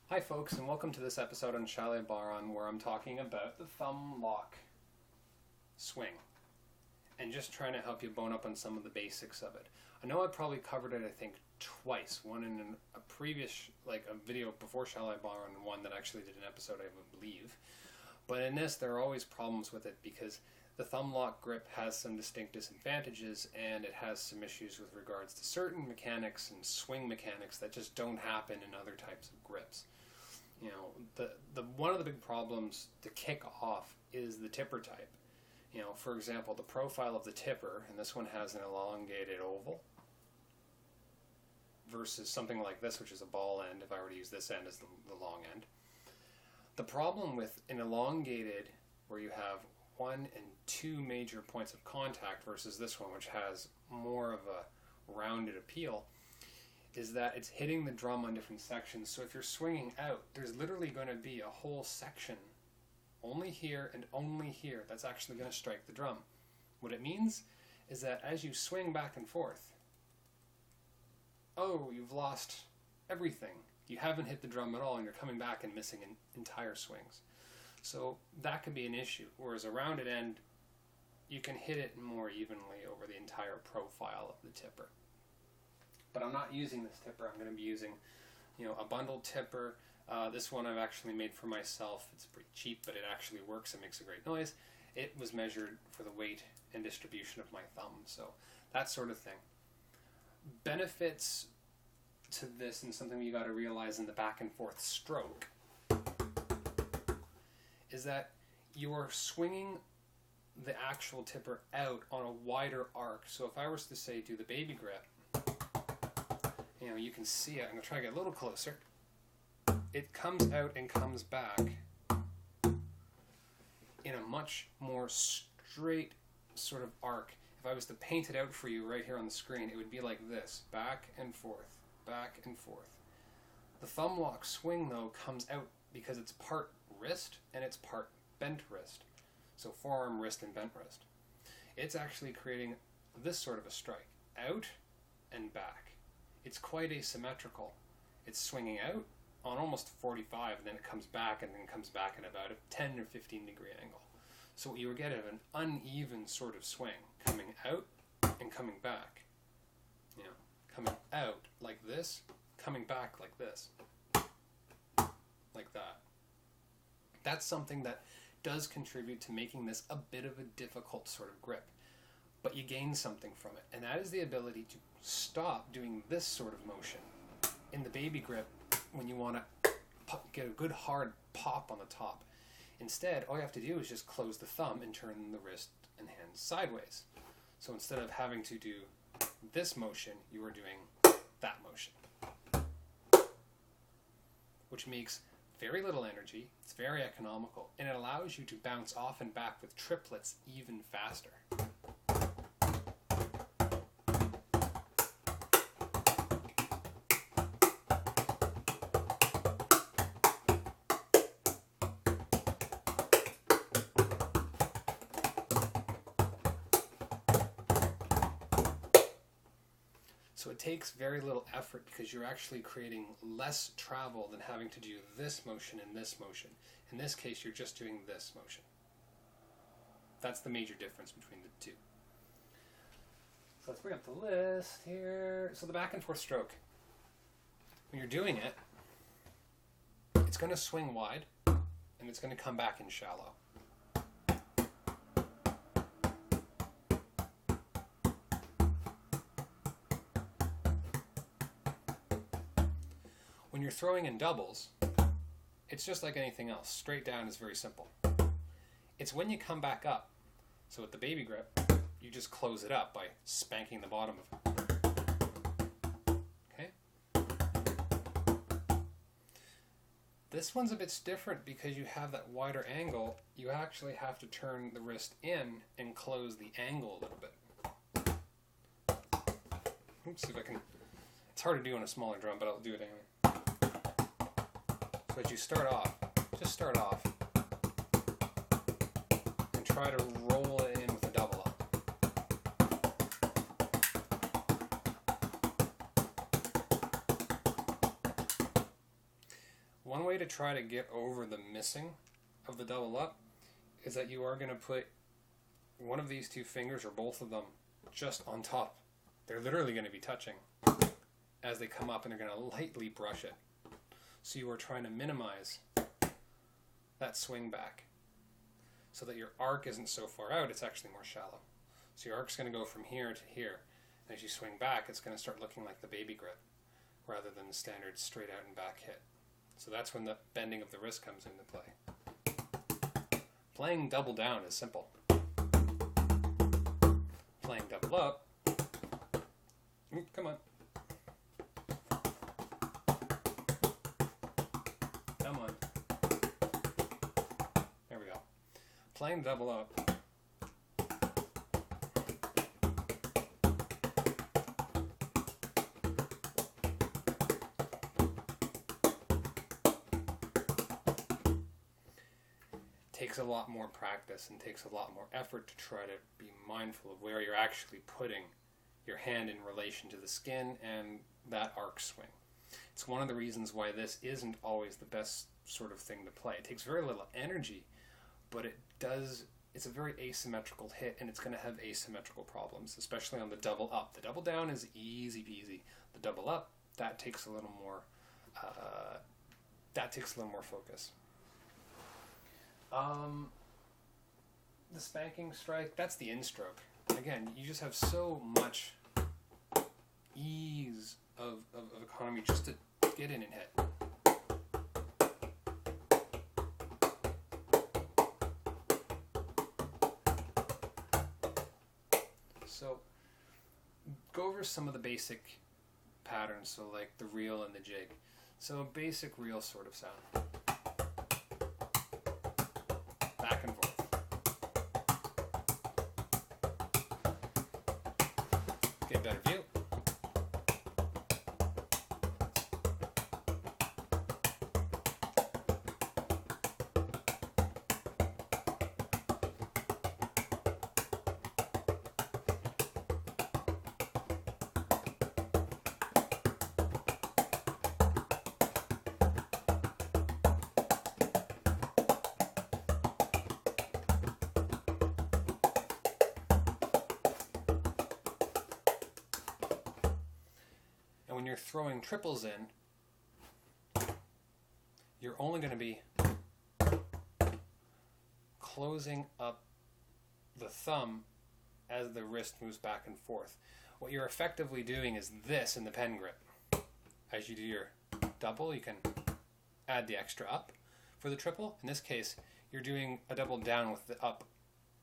Hi folks, and welcome to this episode on Chalet Baron, where I'm talking about the thumb lock swing and just trying to help you bone up on some of the basics of it. I know I probably covered it, I think, twice. One in a previous, a video before Chalet Baron, and one that actually did an episode, I believe. But in this, there are always problems with it because the thumb lock grip has some distinct disadvantages, and it has some issues with regards to certain mechanics and swing mechanics that just don't happen in other types of grips. You know, the one of the big problems to kick off is the tipper type. You know, for example, the profile of the tipper, and this one has an elongated oval, versus something like this, which is a ball end, if I were to use this end as the long end. The problem with an elongated, where you have one and two major points of contact, versus this one, which has more of a rounded appeal, is that it's hitting the drum on different sections. So if you're swinging out, there's literally going to be a whole section only here and only here that's actually going to strike the drum. What it means is that as you swing back and forth, you've lost everything. You haven't hit the drum at all, and you're coming back and missing entire swings. So that could be an issue. Whereas a rounded end, you can hit it more evenly over the entire profile of the tipper. But I'm not using this tipper. I'm going to be using, a bundled tipper. This one I've actually made for myself. It's pretty cheap, but it actually works. It makes a great noise. It was measured for the weight and distribution of my thumb, so that sort of thing. Benefits to this, and something you got to realize in the back and forth stroke, is that you are swinging the actual tipper out on a wider arc. So if I was to say do the baby grip, you can see it. I'm going to try to get a little closer. It comes out and comes back in a much more straight sort of arc. If I was to paint it out for you right here on the screen, it would be like this, back and forth, back and forth. The thumb lock swing, though, comes out because it's part wrist and it's part bent wrist. So forearm, wrist, and bent wrist. It's actually creating this sort of a strike, out and back. It's quite asymmetrical. It's swinging out on almost 45, and then it comes back, and then comes back at about a 10 or 15 degree angle. So what you would get is an uneven sort of swing, coming out and coming back. Coming out like this, coming back like this, like that. That's something that does contribute to making this a bit of a difficult sort of grip. But you gain something from it, and that is the ability to stop doing this sort of motion in the baby grip when you want to get a good hard pop on the top. Instead, all you have to do is just close the thumb and turn the wrist and hand sideways. So instead of having to do this motion, you are doing that motion, which makes very little energy, it's very economical, and it allows you to bounce off and back with triplets even faster. So it takes very little effort because you're actually creating less travel than having to do this motion and this motion. In this case, you're just doing this motion. That's the major difference between the two. So let's bring up the list here. So the back and forth stroke. When you're doing it, it's going to swing wide and it's going to come back in shallow. When you're throwing in doubles, it's just like anything else. Straight down is very simple. It's when you come back up. So with the baby grip, you just close it up by spanking the bottom of it. Okay? This one's a bit different because you have that wider angle. You actually have to turn the wrist in and close the angle a little bit. Oops, see if I can. It's hard to do on a smaller drum, but I'll do it anyway. So as you start off, just start off and try to roll it in with a double up. One way to try to get over the missing of the double up is that you are going to put one of these two fingers or both of them just on top. They're literally going to be touching as they come up, and they're going to lightly brush it. So you are trying to minimize that swing back so that your arc isn't so far out, it's actually more shallow. So your arc's going to go from here to here. And as you swing back, it's going to start looking like the baby grip rather than the standard straight out and back hit. So that's when the bending of the wrist comes into play. Playing double down is simple. Playing double up, come on. Come on. There we go. Playing double up. Takes a lot more practice and takes a lot more effort to try to be mindful of where you're actually putting your hand in relation to the skin and that arc swing. It's one of the reasons why this isn't always the best sort of thing to play. It takes very little energy, but it's a very asymmetrical hit, and it's going to have asymmetrical problems, especially on the double up. The double down is easy peasy. The double up, that takes a little more focus. The spanking strike, that's the in-stroke. Again, you just have so much ease of economy just to get in and hit. So, go over some of the basic patterns, so like the reel and the jig. So a basic reel sort of sound. Back and forth. Get a better view. When you're throwing triples in, you're only going to be closing up the thumb as the wrist moves back and forth. What you're effectively doing is this in the pen grip. As you do your double, you can add the extra up for the triple. In this case, you're doing a double down with the up,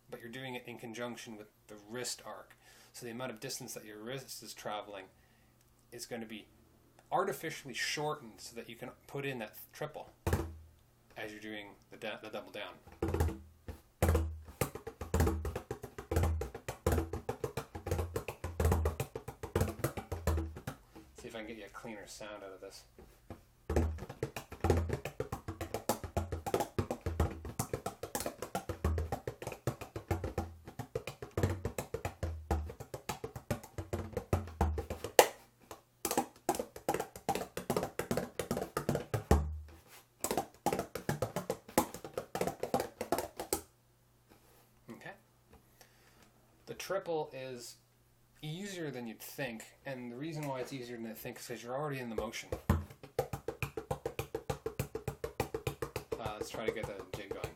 but you're doing it in conjunction with the wrist arc. So the amount of distance that your wrist is traveling is going to be artificially shortened so that you can put in that triple as you're doing the double down. See if I can get you a cleaner sound out of this. The triple is easier than you'd think, and the reason why it's easier than you think is because you're already in the motion. Let's try to get the jig going.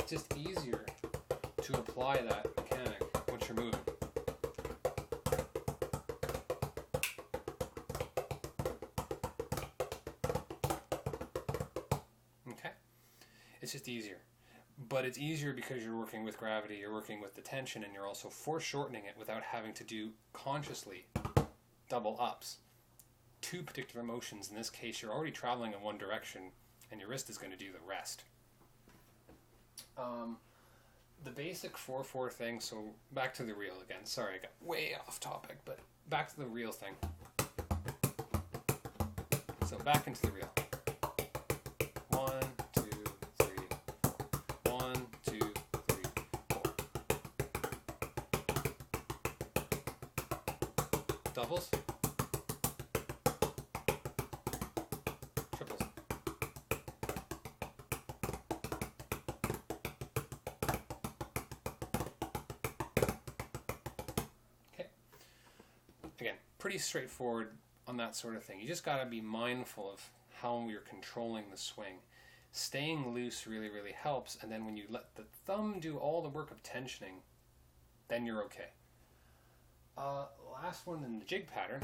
It's just easier to apply that mechanic once you're moving. Okay? It's just easier. But it's easier because you're working with gravity, you're working with the tension, and you're also foreshortening it without having to do consciously double ups. Two particular motions. In this case, you're already traveling in one direction, and your wrist is going to do the rest. The basic 4-4 thing, so back to the reel again. Sorry, I got way off topic, but back to the reel thing. So back into the reel. 1, 2, 3. 1, 2, 3, 4. Doubles. pretty straightforward on that sort of thing. You just got to be mindful of how you're controlling the swing. Staying loose really, really helps, and then when you let the thumb do all the work of tensioning, then you're okay. Last one in the jig pattern.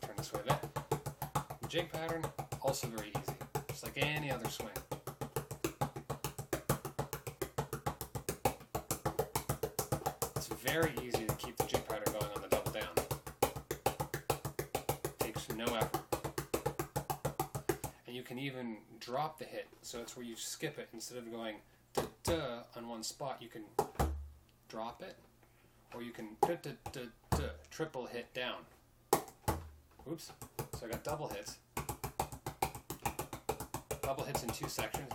Turn this way a bit. The jig pattern, also very easy, just like any other swing. It's very easy to keep the jig pattern going on the double down. Takes no effort. And you can even drop the hit, so it's where you skip it. Instead of going da-da on one spot, you can drop it, or you can da-da-da-da, triple hit down. Oops, so I got double hits. Double hits in 2 sections.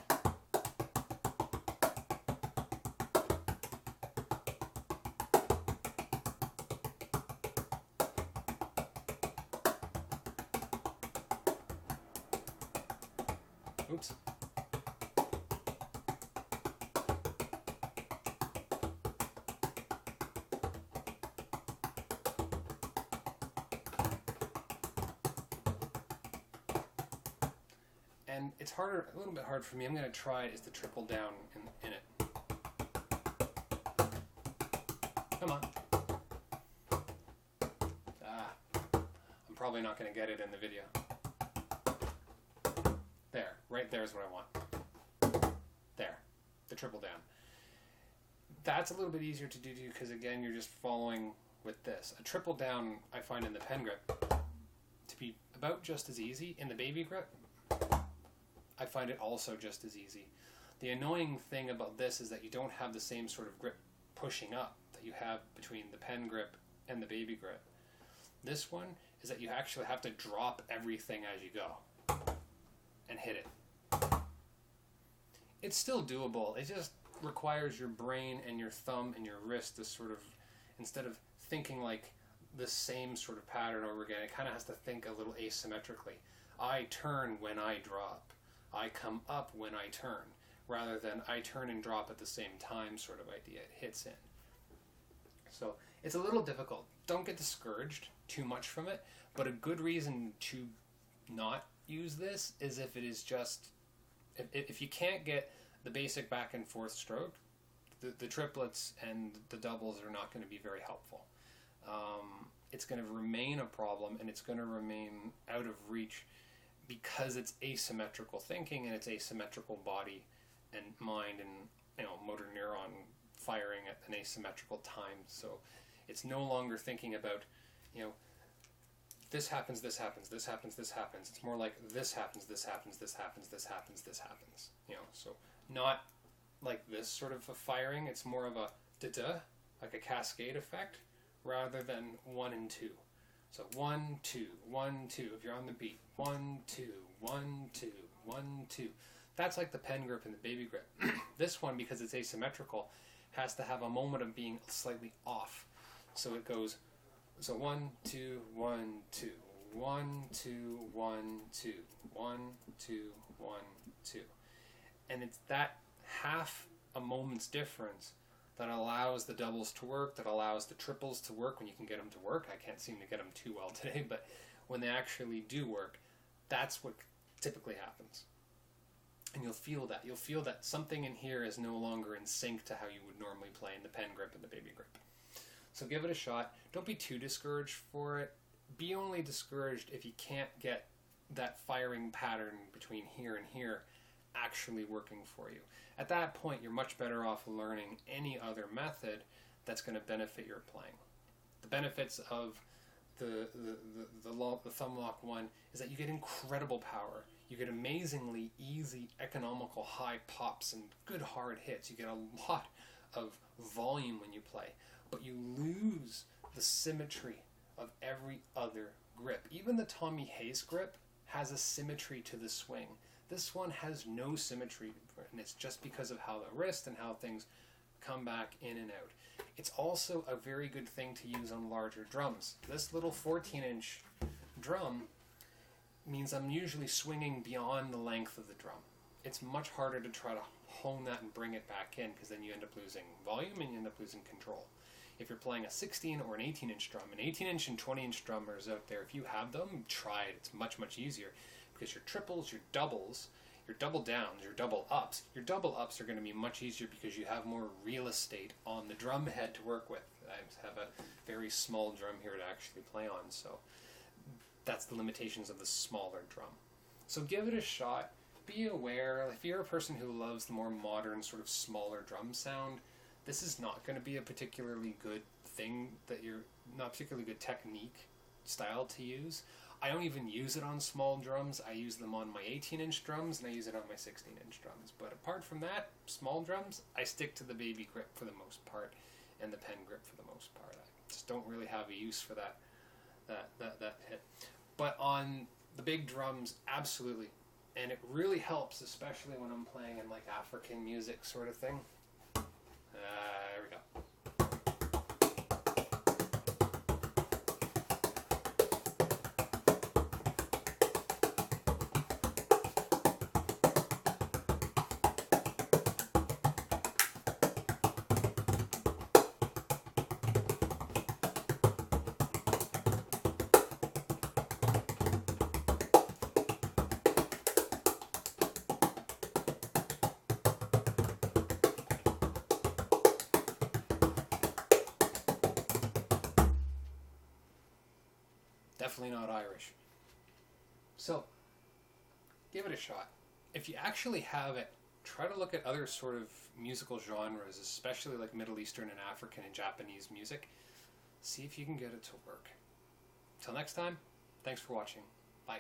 Oops. And it's harder, a little bit hard for me. I'm going to try is the triple down in it. Come on. I'm probably not going to get it in the video. There, right there is what I want. There, the triple down. That's a little bit easier to do because again, you're just following with this. A triple down, I find in the pen grip to be about just as easy. In the baby grip, I find it also just as easy. The annoying thing about this is that you don't have the same sort of grip pushing up that you have between the pen grip and the baby grip. This one is that you actually have to drop everything as you go and hit it. It's still doable. It just requires your brain and your thumb and your wrist to sort of, instead of thinking like the same sort of pattern over again, it kind of has to think a little asymmetrically. I turn when I drop. I come up when I turn, rather than I turn and drop at the same time sort of idea. It hits in. So it's a little difficult. Don't get discouraged too much from it, but a good reason to not use this is if it is just, if you can't get the basic back and forth stroke, the triplets and the doubles are not going to be very helpful. It's going to remain a problem, and it's going to remain out of reach because it's asymmetrical thinking and it's asymmetrical body and mind and motor neuron firing at an asymmetrical time. So it's no longer thinking about this happens, this happens, this happens, this happens. It's more like this happens, this happens, this happens, this happens, this happens. So not like this sort of a firing. It's more of a da-da, like a cascade effect, rather than 1 and 2. So 1, 2, 1, 2. If you're on the beat, 1, 2, 1, 2, 1, 2. That's like the pen grip and the baby grip. This one, because it's asymmetrical, has to have a moment of being slightly off. So it goes, so 1, 2, 1, 2, 1, 2, 1, 2, 1, 2, 1, 2. And it's that half a moment's difference that allows the doubles to work, that allows the triples to work when you can get them to work. I can't seem to get them too well today, but when they actually do work, that's what typically happens. And you'll feel that. You'll feel that something in here is no longer in sync to how you would normally play in the pen grip and the baby grip. So give it a shot. Don't be too discouraged for it. Be only discouraged if you can't get that firing pattern between here and here actually working for you. At that point, you're much better off learning any other method that's going to benefit your playing. The benefits of the thumb lock one is that you get incredible power. You get amazingly easy, economical high pops and good hard hits. You get a lot of volume when you play, but you lose the symmetry of every other grip. Even the Tommy Hayes grip has a symmetry to the swing. This one has no symmetry, and it's just because of how the wrist and how things come back in and out. It's also a very good thing to use on larger drums. This little 14-inch drum means I'm usually swinging beyond the length of the drum. it's much harder to try to hone that and bring it back in, because then you end up losing volume and you end up losing control. If you're playing a 16 or an 18-inch drum, an 18-inch and 20-inch drummers out there, if you have them, try it. It's much, much easier, because your triples, your doubles, your double downs, your double ups are going to be much easier because you have more real estate on the drum head to work with. I have a very small drum here to actually play on, so that's the limitations of the smaller drum. So give it a shot. Be aware, if you're a person who loves the more modern, sort of smaller drum sound, this is not going to be a particularly good thing, that you're not particularly good technique style to use. I don't even use it on small drums. I use them on my 18-inch drums, and I use it on my 16-inch drums. But apart from that, small drums, I stick to the baby grip for the most part, and the pen grip for the most part. I just don't really have a use for that hit. But on the big drums, absolutely. And it really helps, especially when I'm playing in like African music sort of thing. There we go. Definitely not Irish. So, give it a shot. If you actually have it, try to look at other sort of musical genres, especially like Middle Eastern and African and Japanese music. See if you can get it to work. Till next time, thanks for watching. Bye.